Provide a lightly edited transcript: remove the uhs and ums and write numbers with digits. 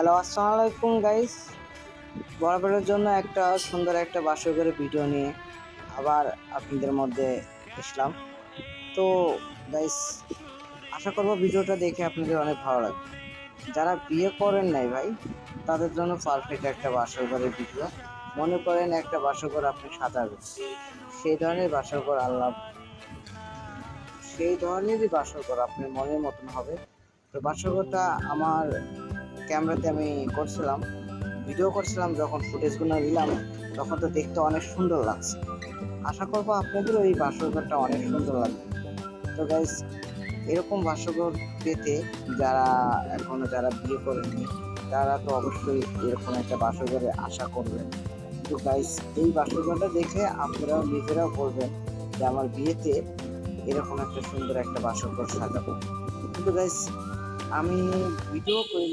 Hello, আসসালামু আলাইকুম guys. বরাবরের জন্য একটা সুন্দর একটা বাসরঘরের ভিডিও নিয়ে আবার আপনাদের মধ্যে এসলাম। তো গাইস, আশা করব ভিডিওটা দেখে আপনাদের অনেক ভালো লাগবে। যারা বিয়ে করেন নাই ভাই, তাদের জন্য পারফেক্ট একটা বাসরঘরের ভিডিও। মনে করেন একটা বাসরঘর আপনি সাজাবেন, সেই ধরনের বাসরঘর সেই ধরনেরই বাসরঘর আপনার মনের মতন হবে। তো বাসরঘরটা আমার ক্যামেরাতে আমি করছিলাম, ভিডিও করছিলাম, যখন ফুটেজগুলো নিলাম তখন তো দেখতে অনেক সুন্দর লাগছে। আশা করবো আপনাদেরও এই বাসরঘরটা অনেক সুন্দর লাগবে। তো গাইস, এরকম বাসরঘর পেতে যারা বিয়ে করেননি তারা তো অবশ্যই এরকম একটা বাসরঘরে আশা করবেন। তো গাইস, এই বাসরঘরটা দেখে আপনারাও নিজেরাও বলবেন যে আমার বিয়েতে এরকম একটা সুন্দর একটা বাসরঘর সাজাবো। কিন্তু গাইস, আমি ভিডিও করি